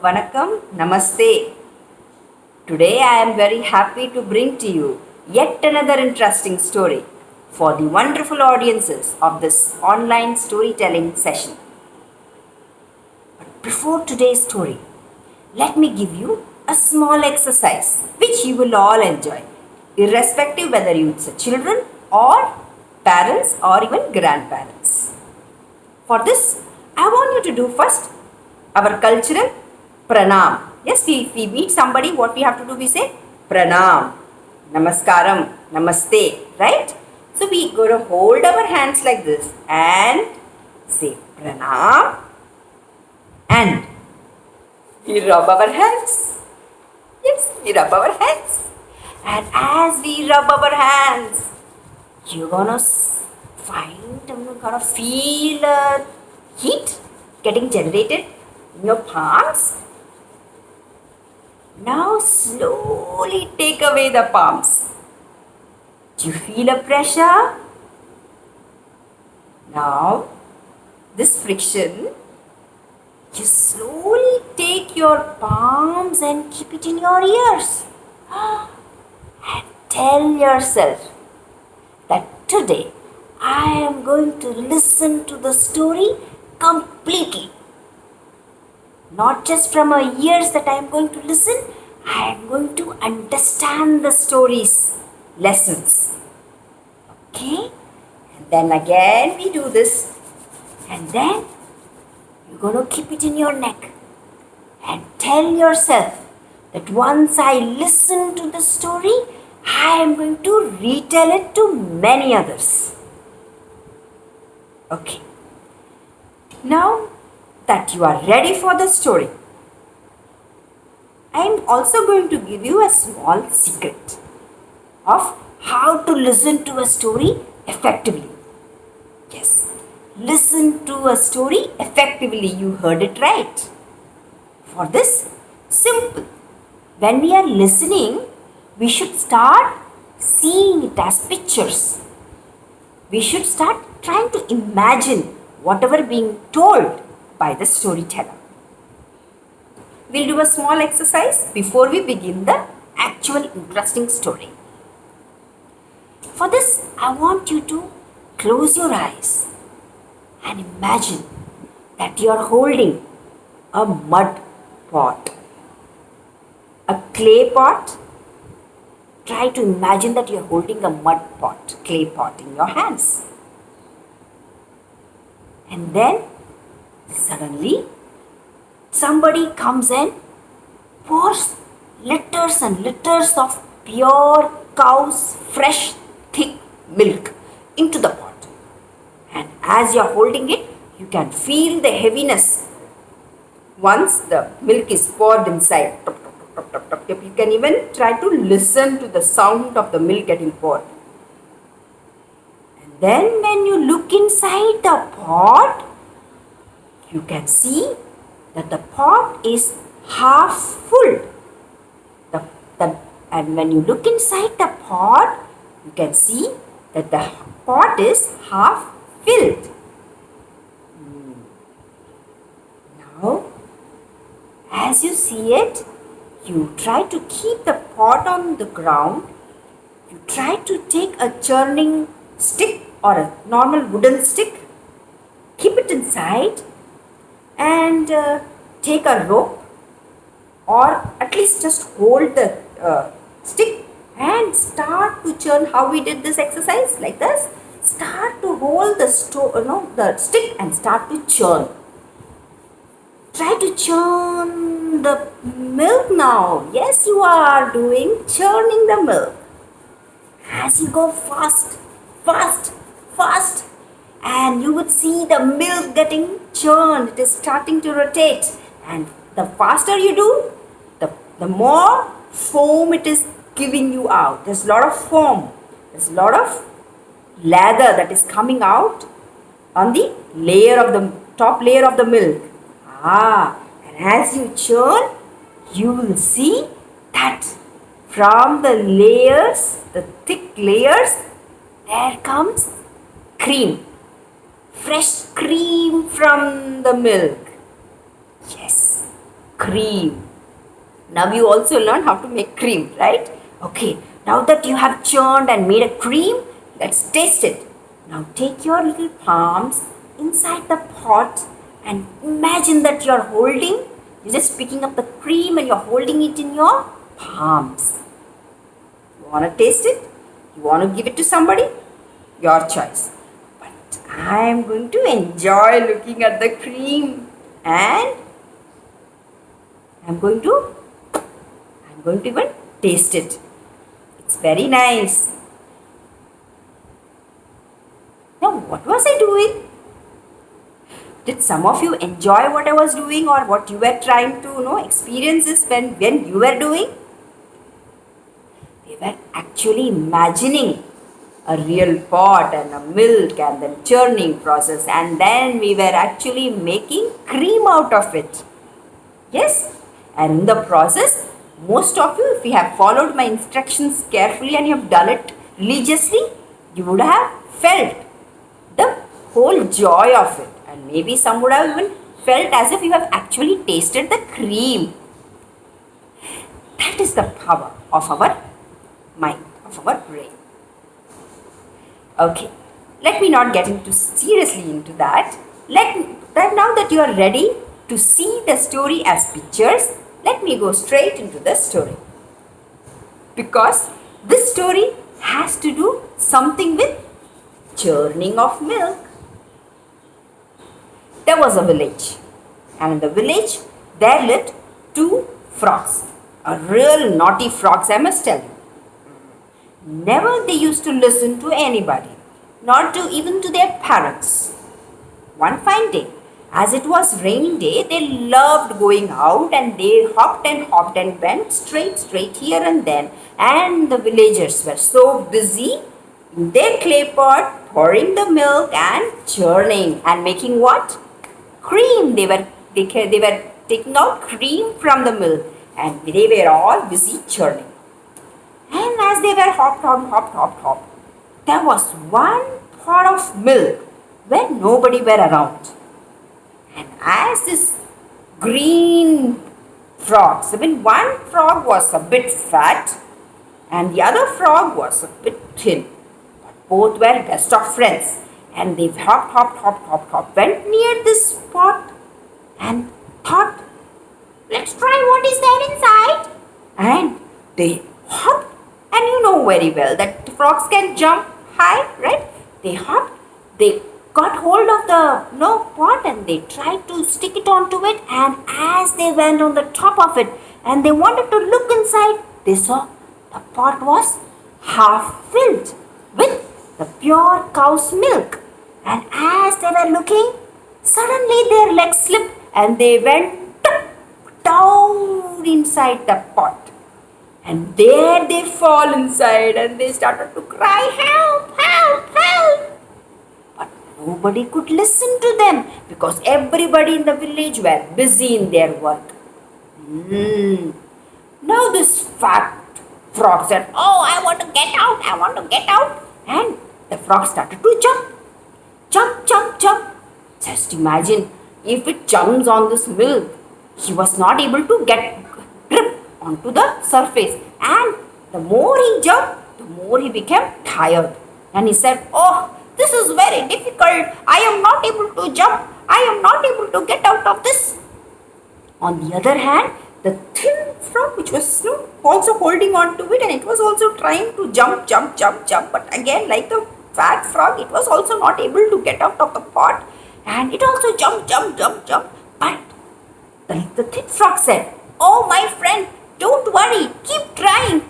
Vanakkam, Namaste. Today I am very happy to bring to you yet another interesting story for the wonderful audiences of this online storytelling session. But before today's story, let me give you a small exercise which you will all enjoy, irrespective whether it's a children or parents or even grandparents. For this, I want you to do first our cultural pranam. Yes, if we meet somebody, what we have to do? We say pranam, namaskaram, namaste, right? So we go to hold our hands like this and say pranam and we rub our hands. Yes, we rub our hands. And as we rub our hands, you're gonna you're gonna feel heat getting generated in your palms. Now slowly take away the palms. Do you feel a pressure? Now this friction, you slowly take your palms and keep it in your ears. And tell yourself that today I am going to listen to the story completely. Not just from my ears that I am going to listen, I am going to understand the story's lessons. Okay? And then again we do this. And then you're going to keep it in your neck. And tell yourself that once I listen to the story, I am going to retell it to many others. Okay. Now that you are ready for the story, I am also going to give you a small secret of how to listen to a story effectively. Yes, listen to a story effectively. You heard it right. For this, simple. When we are listening, we should start seeing it as pictures. We should start trying to imagine whatever being told by the storyteller. We'll do a small exercise before we begin the actual interesting story. For this, I want you to close your eyes and imagine that you are holding a mud pot, a clay pot. Try to imagine that you are holding a mud pot, clay pot in your hands. And then suddenly somebody comes and pours liters and liters of pure cow's fresh thick milk into the pot. And as you are holding it, you can feel the heaviness once the milk is poured inside. You can even try to listen to the sound of the milk getting poured. And then when you look inside the pot, you can see that the pot is half full. And when you look inside the pot, you can see that the pot is half filled. Now, as you see it, you try to keep the pot on the ground. You try to take a churning stick or a normal wooden stick, keep it inside, and take a rope, or at least just hold the stick and start to churn. How we did this exercise? Like this. Start to hold the stick and start to churn. Try to churn the milk now. Yes, you are doing churning the milk. As you go fast, fast, fast, and you would see the milk getting churned. It is starting to rotate. And the faster you do, the more foam it is giving you out. There's a lot of foam. There's a lot of lather that is coming out on the top layer of the milk. And as you churn, you will see that from the layers, the thick layers, there comes cream. Fresh cream from the milk. Yes. cream. Now you also learn how to make cream, right? Okay, now that you have churned and made a cream, let's taste it. Now take your little palms inside the pot and imagine that you're just picking up the cream and you're holding it in your palms. You want to taste it? You want to give it to somebody? Your choice. But I am going to enjoy looking at the cream and I'm going to even taste it. It's very nice. Now, what was I doing? Did some of you enjoy what I was doing or what you were trying to experience this when you were doing? They were actually imagining a real pot and a milk and then churning process, and then we were actually making cream out of it. Yes? And in the process, most of you, if you have followed my instructions carefully and you have done it religiously, you would have felt the whole joy of it. And maybe some would have even felt as if you have actually tasted the cream. That is the power of our mind, of our brain. Okay, let me not get seriously into that. Now that you are ready to see the story as pictures, let me go straight into the story. Because this story has to do something with churning of milk. There was a village, and in the village there lived two frogs. A real naughty frogs, I must tell you. Never they used to listen to anybody, not even to their parents. One fine day, as it was raining day, they loved going out and they hopped and went straight here and then. And the villagers were so busy in their clay pot pouring the milk and churning and making what? Cream. They were taking out cream from the milk and they were all busy churning. And as they were hop, there was one pot of milk where nobody were around. And as this green frogs, one frog was a bit fat and the other frog was a bit thin. But both were best of friends. And they hopped, went near this pot and thought, let's try what is there inside. And they hopped. And you know very well that frogs can jump high, right? They hopped, they got hold of the pot and they tried to stick it onto it, and as they went on the top of it and they wanted to look inside, they saw the pot was half filled with the pure cow's milk. And as they were looking, suddenly their legs slipped and they went down inside the pot. And there they fall inside and they started to cry, help, help, help. But nobody could listen to them because everybody in the village were busy in their work. Now this fat frog said, oh, I want to get out. And the frog started to jump. Jump. Just imagine if it jumps on this milk, he was not able to get grip onto the surface, and the more he jumped, the more he became tired, and he said, oh, this is very difficult, I am not able to jump, I am not able to get out of this. On the other hand, the thin frog, which was also holding on to it, and it was also trying to jump, but again, like the fat frog, it was also not able to get out of the pot, and it also jumped, but the thin frog said, oh my friend, don't worry, keep trying,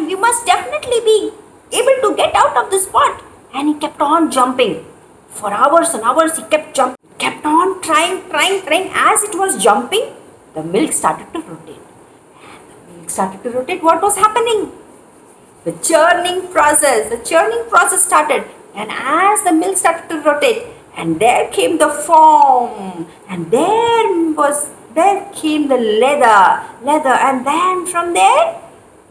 you must definitely be able to get out of this pot. And he kept on jumping. For hours and hours he kept on trying. As it was jumping, the milk started to rotate. What was happening? The churning process started. And as the milk started to rotate, and there came the foam, and there came the leather, and then from there,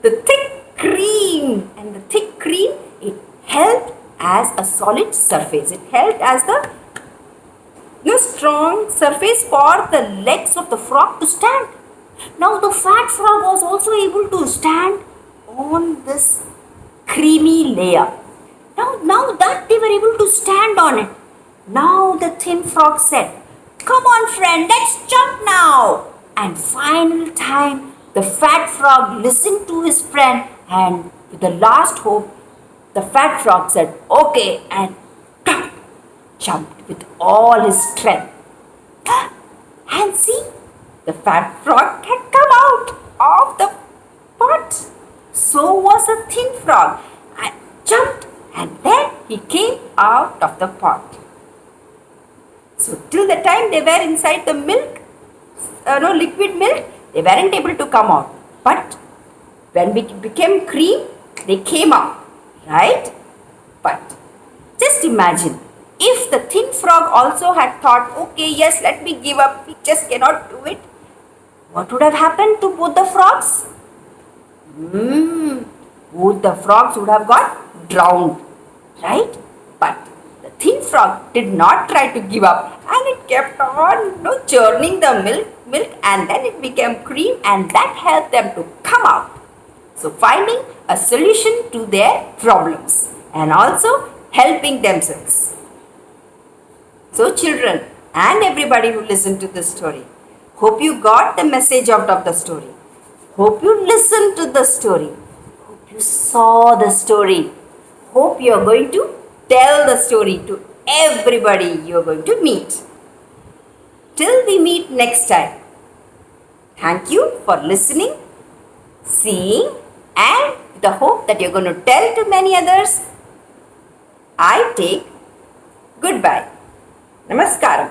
the thick cream. And the thick cream, it held as a solid surface. It held as the strong surface for the legs of the frog to stand. Now the fat frog was also able to stand on this creamy layer. Now that they were able to stand on it, now the thin frog said, "Come on, friend, let's jump now." And final time, the fat frog listened to his friend, and with the last hope, the fat frog said, "Okay," and jumped with all his strength. And see, the fat frog had come out of the pot. So was the thin frog. I jumped and then he came out of the pot. So till the time they were inside the milk, liquid milk, they weren't able to come out. But when it became cream, they came out, right? But just imagine, if the thin frog also had thought, okay, yes, let me give up, we just cannot do it, what would have happened to both the frogs? Both the frogs would have got drowned, right? But the thin frog did not try to give up, and it kept on churning the milk, and then it became cream, and that helped them to come out. So finding a solution to their problems and also helping themselves. So children and everybody who listened to this story, hope you got the message out of the story. Hope you listened to the story. Hope you saw the story. Hope you are going to tell the story to everybody you are going to meet. Till we meet next time. Thank you for listening, seeing, and with the hope that you're going to tell to many others. I take goodbye. Namaskaram.